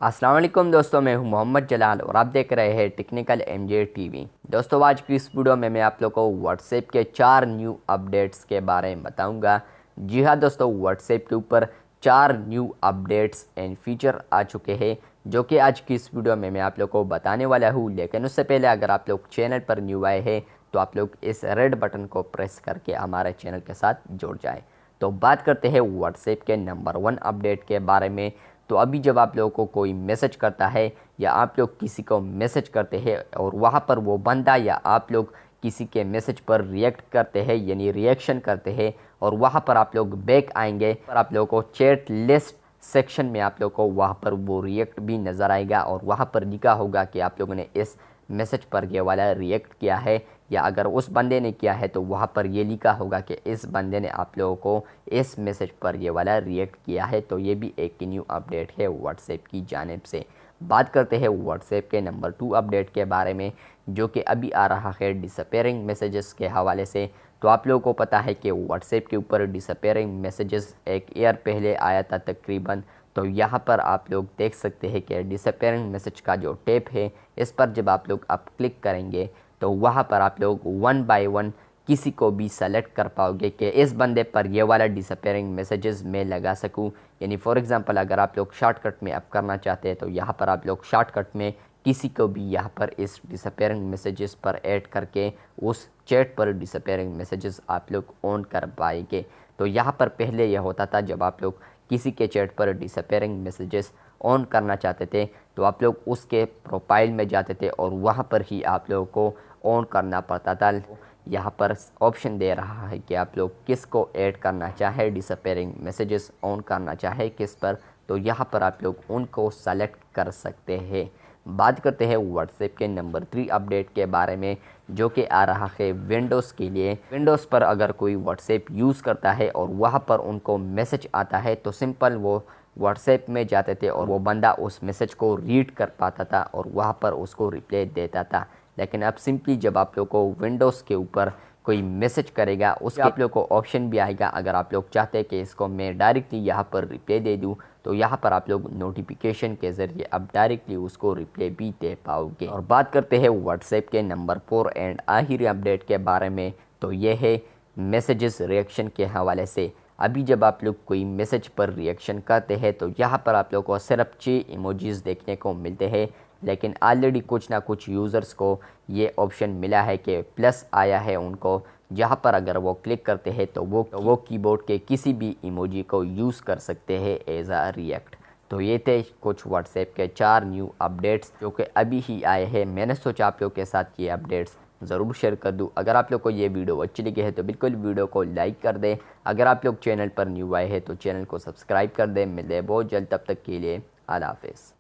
अस्सलाम वालेकुम दोस्तों, मैं हूं मोहम्मद जलाल और आप देख रहे हैं टेक्निकल एमजे टीवी। दोस्तों, आज की इस वीडियो में मैं आप लोगों को व्हाट्सएप के 4 न्यू अपडेट्स के बारे में बताऊंगा। जी हां दोस्तों, व्हाट्सएप के ऊपर 4 न्यू अपडेट्स एंड फीचर आ चुके हैं जो कि आज की इस वीडियो में मैं आप लोगों को बताने वाला हूँ। लेकिन उससे पहले अगर आप लोग चैनल पर न्यू आए हैं तो आप लोग इस रेड बटन को प्रेस करके हमारे चैनल के साथ जुड़ जाएँ। तो बात करते हैं व्हाट्सएप के नंबर 1 अपडेट के बारे में। तो अभी जब आप लोगों को कोई मैसेज करता है या आप लोग किसी को मैसेज करते हैं और वहाँ पर वो बंदा या आप लोग किसी के मैसेज पर रिएक्ट करते हैं यानी रिएक्शन करते हैं और वहाँ पर आप लोग बैक आएंगे पर आप लोगों को चैट लिस्ट सेक्शन में आप लोगों को वहाँ पर वो रिएक्ट भी नज़र आएगा और वहाँ पर लिखा होगा कि आप लोगों ने इस मैसेज पर ये वाला रिएक्ट किया है, या अगर उस बंदे ने किया है तो वहाँ पर ये लिखा होगा कि इस बंदे ने आप लोगों को इस मैसेज पर ये वाला रिएक्ट किया है। तो ये भी एक न्यू अपडेट है व्हाट्सएप की जानिब से। बात करते हैं व्हाट्सएप के नंबर 2 अपडेट के बारे में जो कि अभी आ रहा है डिसअपेयरिंग मैसेजेस के हवाले से। तो आप लोगों को पता है कि व्हाट्सएप के ऊपर डिसअपेयरिंग मैसेजेस एक ईयर पहले आया था तकरीबन। तो यहाँ पर आप लोग देख सकते हैं कि डिसअपेयरिंग मैसेज का जो टैब है इस पर जब आप लोग अब क्लिक करेंगे तो वहाँ पर आप लोग 1 बाय 1 किसी को भी सेलेक्ट कर पाओगे कि इस बंदे पर ये वाला डिसअपेयरिंग मैसेजेस मैं लगा सकूं। यानी फॉर एग्जांपल अगर आप लोग शॉर्टकट में अब करना चाहते हैं तो यहाँ पर आप लोग शॉर्टकट में किसी को भी यहाँ पर इस डिसअपेयरिंग मैसेजेस पर ऐड करके उस चैट पर डिसअपेयरिंग मैसेजेस आप लोग ऑन कर पाएंगे। तो यहाँ पर पहले यह होता था जब आप लोग किसी के चैट पर डिसअपेयरिंग मैसेजेस ऑन करना चाहते थे तो आप लोग उसके प्रोफाइल में जाते थे और वहाँ पर ही आप लोगों को ऑन करना पड़ता था। यहाँ पर ऑप्शन दे रहा है कि आप लोग किस को ऐड करना चाहे, डिसअपेयरिंग मैसेजेस ऑन करना चाहे किस पर, तो यहाँ पर आप लोग उनको सेलेक्ट कर सकते हैं। बात करते हैं व्हाट्सएप के नंबर 3 अपडेट के बारे में जो कि आ रहा है विंडोज़ के लिए। विंडोज़ पर अगर कोई व्हाट्सएप यूज़ करता है और वहाँ पर उनको मैसेज आता है तो सिंपल वो व्हाट्सएप में जाते थे और वो बंदा उस मैसेज को रीड कर पाता था और वहाँ पर उसको रिप्लाई देता था। लेकिन अब सिंपली जब आप लोग को विंडोज़ के ऊपर कोई मैसेज करेगा उसके आप लोग को ऑप्शन भी आएगा, अगर आप लोग चाहते हैं कि इसको मैं डायरेक्टली यहाँ पर रिप्लाई दे दूँ तो यहाँ पर आप लोग नोटिफिकेशन के ज़रिए अब डायरेक्टली उसको रिप्लाई भी दे पाओगे। और बात करते हैं व्हाट्सएप के नंबर 4 एंड आखिरी अपडेट के बारे में। तो ये है मैसेजेस रिएक्शन के हवाले से। अभी जब आप लोग कोई मैसेज पर रिएक्शन करते हैं तो यहाँ पर आप लोग को सिर्फ 6 इमोजीज़ देखने को मिलते हैं, लेकिन ऑलरेडी कुछ ना कुछ यूज़र्स को ये ऑप्शन मिला है कि प्लस आया है उनको, जहाँ पर अगर वो क्लिक करते हैं तो वो कीबोर्ड के किसी भी इमोजी को यूज़ कर सकते हैं एज आ रिएक्ट। तो ये थे कुछ व्हाट्सएप के 4 न्यू अपडेट्स जो कि अभी ही आए हैं। मैंने सोचा आप लोग के साथ ये अपडेट्स ज़रूर शेयर कर दूं। अगर आप लोग को ये वीडियो अच्छी लगी है तो बिल्कुल वीडियो को लाइक कर दें। अगर आप लोग चैनल पर न्यू आए हैं तो चैनल को सब्सक्राइब कर दें। मिलते हैं बहुत जल्द, तब तक के लिए अल्लाह हाफ़िज़।